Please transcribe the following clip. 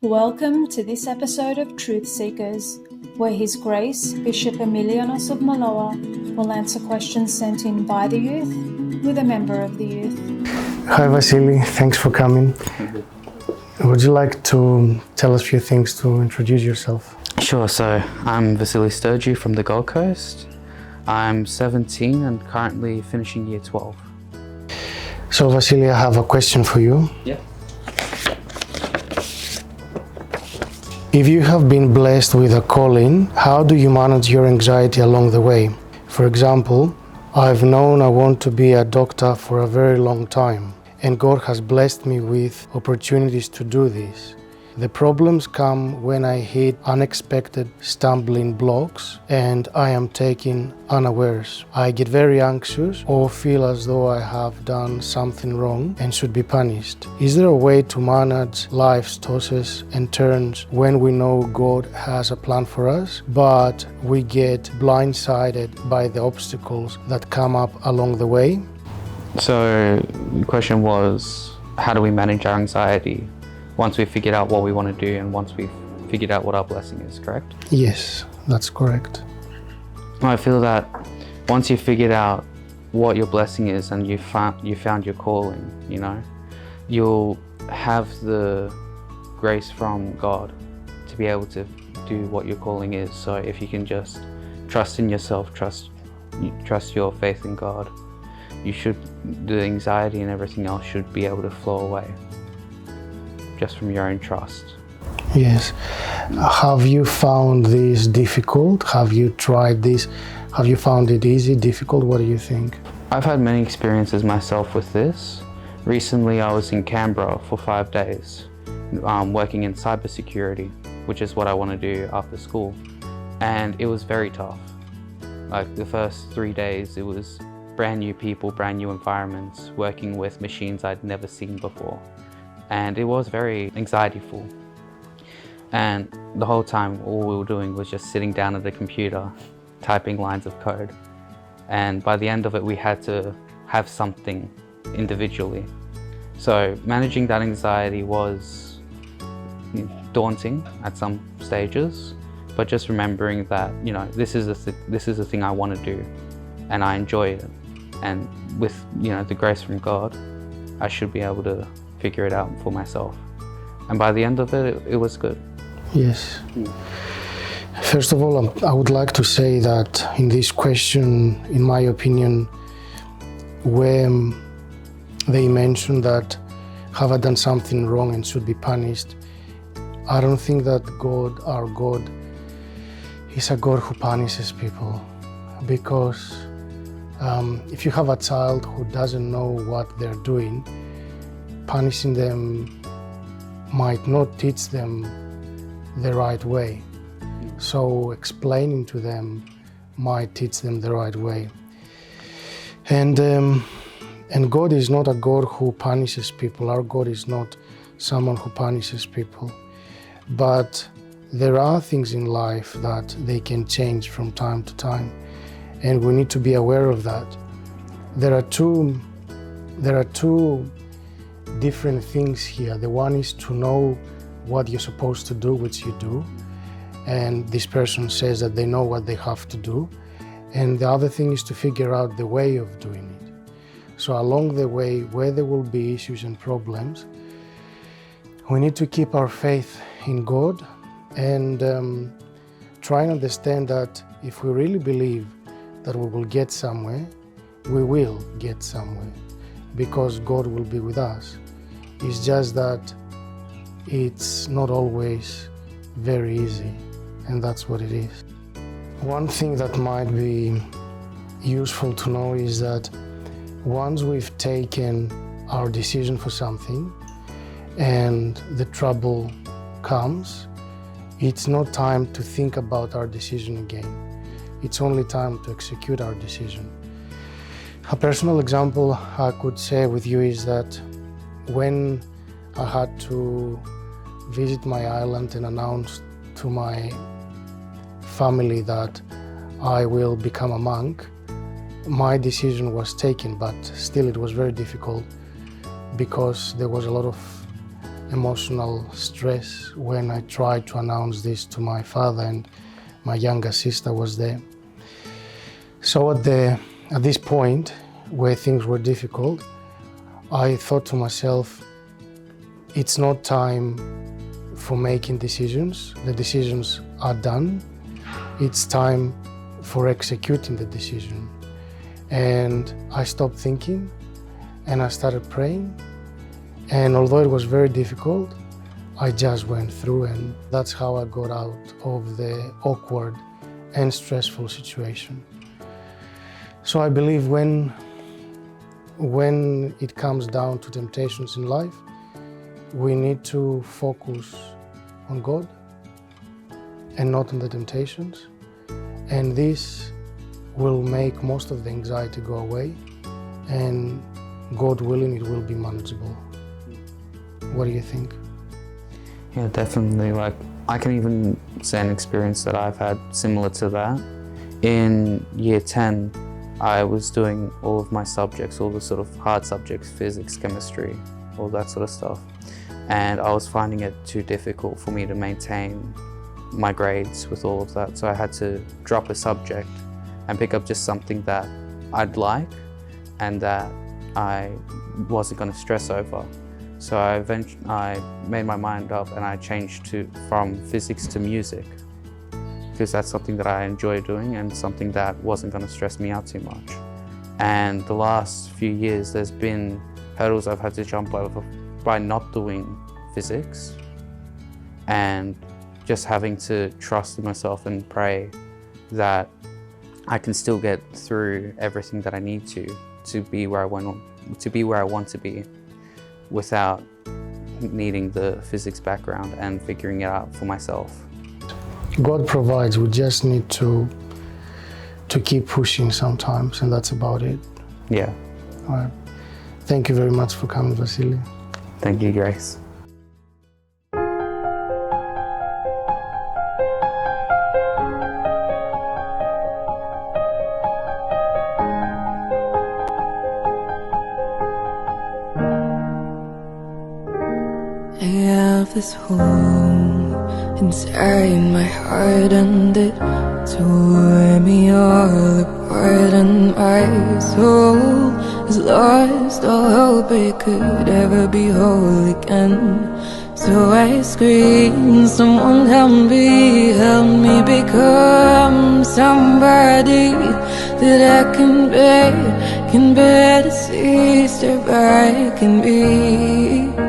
Welcome to this episode of Truth Seekers, where His Grace, Bishop Emilianos of Maloa, will answer questions sent in by the youth with a member of the youth. Hi Vasilis, thanks for coming. Would you like to tell us a few things to introduce yourself? Sure, so I'm Vasilis from the Gold Coast. I'm 17 and currently finishing year 12. So Vasilis, I have a question for you. Yeah. If you have been blessed with a calling, how do you manage your anxiety along the way? For example, I've known I want to be a doctor for a very long time, and God has blessed me with opportunities to do this. The problems come when I hit unexpected stumbling blocks and I am taken unawares. I get very anxious or feel as though I have done something wrong and should be punished. Is there a way to manage life's tosses and turns when we know God has a plan for us, but we get blindsided by the obstacles that come up along the way? So the question was, how do we manage our anxiety once we've figured out what we want to do and once we've figured out what our blessing is, correct? Yes, that's correct. I feel that once you've figured out what your blessing is and you found your calling, you'll have the grace from God to be able to do what your calling is. So if you can just trust in yourself, trust your faith in God, the anxiety and everything else should be able to flow away just from your own trust. Yes. Have you found this difficult? Have you tried this? Have you found it easy, difficult? What do you think? I've had many experiences myself with this. Recently I was in Canberra for 5 days working in cybersecurity, which is what I want to do after school. And it was very tough. Like the first 3 days, it was brand new people, brand new environments, working with machines I'd never seen before. And it was very anxiety-full. And the whole time, all we were doing was just sitting down at the computer, typing lines of code. And by the end of it, we had to have something individually. So managing that anxiety was daunting at some stages, but just remembering that, this is the thing I want to do, and I enjoy it. And with, the grace from God, I should be able to figure it out for myself. And by the end of it, it was good. Yes. First of all, I would like to say that in this question, in my opinion, where they mention that have I done something wrong and should be punished, I don't think that God, our God, is a God who punishes people. Because if you have a child who doesn't know what they're doing, punishing them might not teach them the right way. So explaining to them might teach them the right way. And God is not a God who punishes people. Our God is not someone who punishes people. But there are things in life that they can change from time to time. And we need to be aware of that. There are two different things here. The one is to know what you're supposed to do, which you do. And this person says that they know what they have to do. And the other thing is to figure out the way of doing it. So along the way, where there will be issues and problems, we need to keep our faith in God and try and understand that if we really believe that we will get somewhere, we will get somewhere, because God will be with us. It's just that it's not always very easy, and that's what it is. One thing that might be useful to know is that once we've taken our decision for something and the trouble comes, it's not time to think about our decision again. It's only time to execute our decision. A personal example I could share with you is that when I had to visit my island and announce to my family that I will become a monk, my decision was taken, but still it was very difficult because there was a lot of emotional stress when I tried to announce this to my father, and my younger sister was there. So at this point where things were difficult, I thought to myself, it's not time for making decisions. The decisions are done. It's time for executing the decision. And I stopped thinking and I started praying. And although it was very difficult, I just went through, and that's how I got out of the awkward and stressful situation. So I believe when it comes down to temptations in life, we need to focus on God and not on the temptations. And this will make most of the anxiety go away, and God willing, it will be manageable. What do you think? Yeah, definitely. Like, I can even say an experience that I've had similar to that. In year 10, I was doing all of my subjects, all the sort of hard subjects, physics, chemistry, all that sort of stuff. And I was finding it too difficult for me to maintain my grades with all of that. So I had to drop a subject and pick up just something that I'd like and that I wasn't going to stress over. So I made my mind up and I changed from physics to music, because that's something that I enjoy doing and something that wasn't going to stress me out too much. And the last few years, there's been hurdles I've had to jump over by not doing physics and just having to trust in myself and pray that I can still get through everything that I need to be where I want to be without needing the physics background and figuring it out for myself. God provides, we just need to keep pushing sometimes, and that's about it. Yeah. All right. Thank you very much for coming, Vasilis. Thank you, Grace. I have this home inside my heart, and it tore me all apart, and my soul is lost. All hope it could ever be whole again. So I scream, someone help me become somebody that I can bear to see, step back and be.